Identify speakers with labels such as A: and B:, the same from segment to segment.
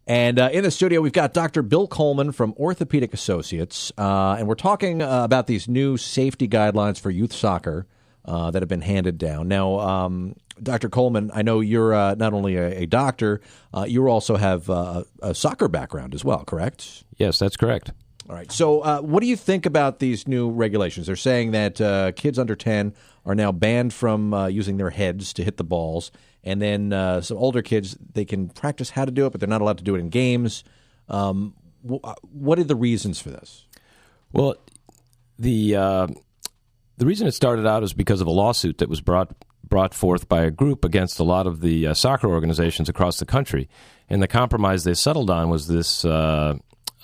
A: And in the studio, we've got Dr. Bill Colman from Orthopedic Associates, and we're talking about these new safety guidelines for youth soccer that have been handed down. Now, Dr. Colman, I know you're not only a doctor, you also have a soccer background as well, correct?
B: Yes, that's correct.
A: All right. So what do you think about these new regulations? They're saying that kids under 10 are now banned from using their heads to hit the balls. And then some older kids, they can practice how to do it, but they're not allowed to do it in games. What are the reasons for this?
B: Well, the reason it started out is because of a lawsuit that was brought forth by a group against a lot of the soccer organizations across the country. And the compromise they settled on was this a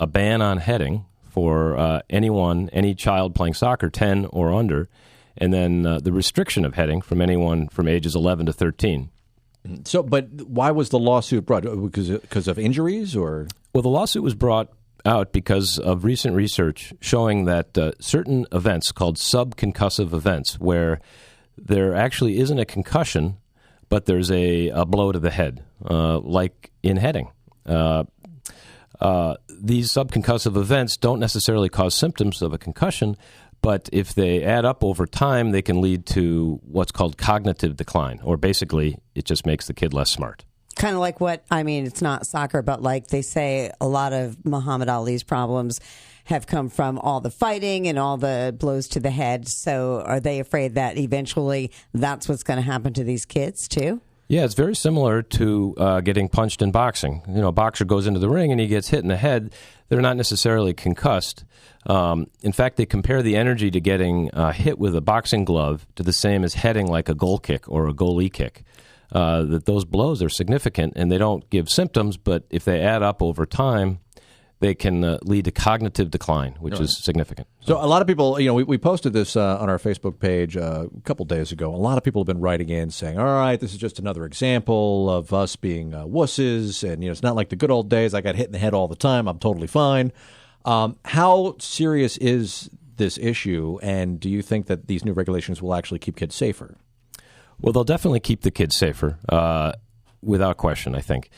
B: ban on heading for any child playing soccer, 10 or under, and then the restriction of heading from anyone from ages 11 to 13.
A: So, but why was the lawsuit brought? Because of injuries, or?
B: Well, the lawsuit was brought out because of recent research showing that certain events called subconcussive events, where there actually isn't a concussion, but there's a blow to the head, like in heading. These subconcussive events don't necessarily cause symptoms of a concussion, but if they add up over time, they can lead to what's called cognitive decline, or basically it just makes the kid less smart.
C: Kind of like it's not soccer, but like they say a lot of Muhammad Ali's problems have come from all the fighting and all the blows to the head. So are they afraid that eventually that's what's going to happen to these kids too?
B: Yeah, it's very similar to getting punched in boxing. You know, a boxer goes into the ring and he gets hit in the head. They're not necessarily concussed. In fact, they compare the energy to getting hit with a boxing glove to the same as heading like a goal kick or a goalie kick. That those blows are significant and they don't give symptoms, but if they add up over time, they can lead to cognitive decline, which is significant.
A: So a lot of people, we posted this on our Facebook page a couple days ago. A lot of people have been writing in saying, all right, this is just another example of us being wusses, and it's not like the good old days. I got hit in the head all the time. I'm totally fine. How serious is this issue, and do you think that these new regulations will actually keep kids safer?
B: Well, they'll definitely keep the kids safer, without question, I think.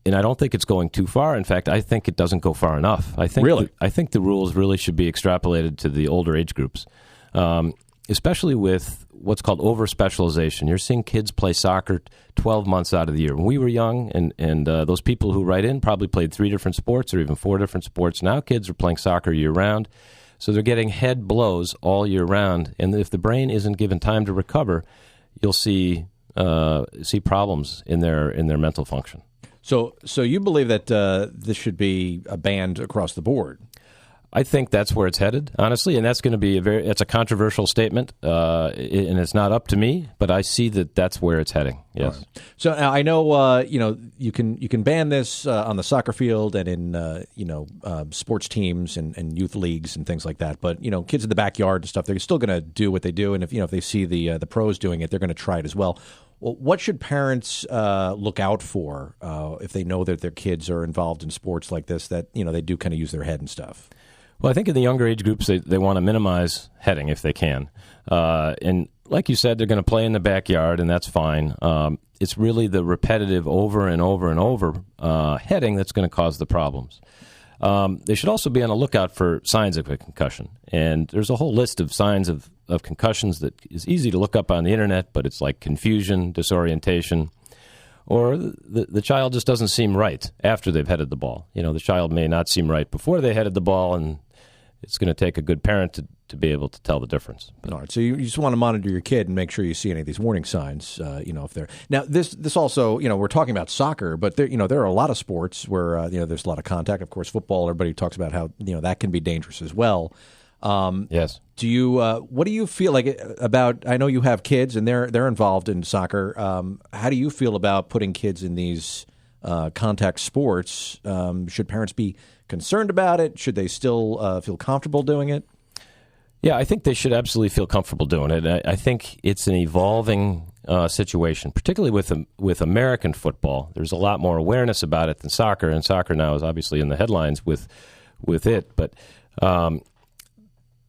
B: And I don't think it's going too far. In fact, I think it doesn't go far enough. I think the rules really should be extrapolated to the older age groups, especially with what's called over-specialization. You're seeing kids play soccer 12 months out of the year. When we were young, and those people who write in probably played 3 different sports or even 4 different sports. Now kids are playing soccer year-round, so they're getting head blows all year round. And if the brain isn't given time to recover, you'll see problems in their mental function.
A: So you believe that this should be banned across the board?
B: I think that's where it's headed, honestly, and that's going to be it's a controversial statement, and it's not up to me, but I see that that's where it's heading. Yes.
A: Right. So I know you can ban this on the soccer field and in sports teams and youth leagues and things like that. But kids in the backyard and stuff, they're still going to do what they do, and if they see the pros doing it, they're going to try it as well. Well, what should parents look out for if they know that their kids are involved in sports like this, that they do kind of use their head and stuff?
B: Well, I think in the younger age groups, they want to minimize heading if they can. And like you said, they're going to play in the backyard, and that's fine. It's really the repetitive over and over and over heading that's going to cause the problems. They should also be on the lookout for signs of a concussion. And there's a whole list of signs of concussions that is easy to look up on the internet, but it's like confusion, disorientation, or the child just doesn't seem right after they've headed the ball. The child may not seem right before they headed the ball, and it's going to take a good parent to be able to tell the difference.
A: All right, so you just want to monitor your kid and make sure you see any of these warning signs. If they're now this also we're talking about soccer, but there are a lot of sports where there's a lot of contact. Of course, football. Everybody talks about how that can be dangerous as well.
B: Yes.
A: Do you? What do you feel like about? I know you have kids and they're involved in soccer. How do you feel about putting kids in these contact sports? Should parents be concerned about it? Should they still feel comfortable doing it?
B: Yeah, I think they should absolutely feel comfortable doing it. I think it's an evolving situation, particularly with American football. There's a lot more awareness about it than soccer, and soccer now is obviously in the headlines with it. But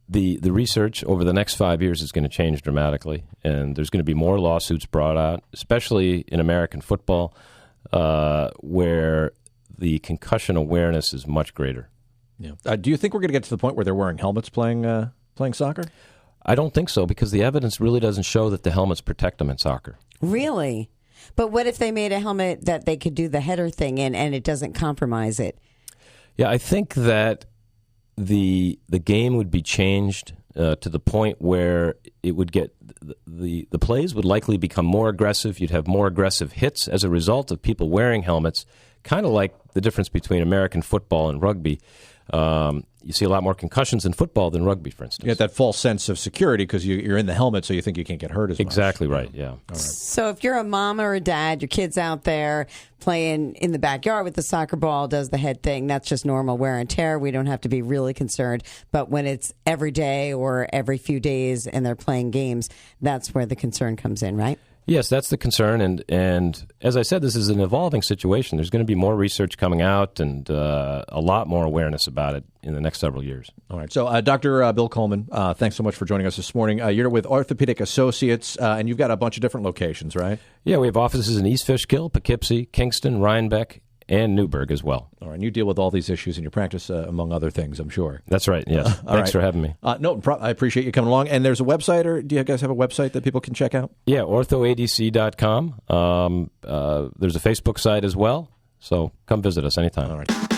B: the research over the next 5 years is going to change dramatically, and there's going to be more lawsuits brought out, especially in American football, where the concussion awareness is much greater.
A: Yeah. Do you think we're going to get to the point where they're wearing helmets playing soccer?
B: I don't think so, because the evidence really doesn't show that the helmets protect them in soccer.
C: Really? But what if they made a helmet that they could do the header thing in and it doesn't compromise it?
B: Yeah, I think that the game would be changed to the point where it would get the plays would likely become more aggressive. You'd have more aggressive hits as a result of people wearing helmets, kind of like the difference between American football and rugby. You see a lot more concussions in football than rugby, for instance.
A: You get that false sense of security because you're in the helmet, so you think you can't get hurt as much.
B: Exactly right, yeah. All right.
C: So if you're a mom or a dad, your kid's out there playing in the backyard with the soccer ball, does the head thing, that's just normal wear and tear. We don't have to be really concerned. But when it's every day or every few days and they're playing games, that's where the concern comes in, right?
B: Yes, that's the concern, and as I said, this is an evolving situation. There's going to be more research coming out and a lot more awareness about it in the next several years.
A: All right. So, Dr. Bill Colman, thanks so much for joining us this morning. You're with Orthopedic Associates, and you've got a bunch of different locations, right?
B: Yeah, we have offices in East Fishkill, Poughkeepsie, Kingston, Rhinebeck, and Newburgh as well.
A: All right. And you deal with all these issues in your practice, among other things, I'm sure.
B: That's right, yes. Thanks for having me.
A: I appreciate you coming along. And there's a website, or do you guys have a website that people can check out?
B: Yeah, orthoadc.com. There's a Facebook site as well, so come visit us anytime.
A: All right.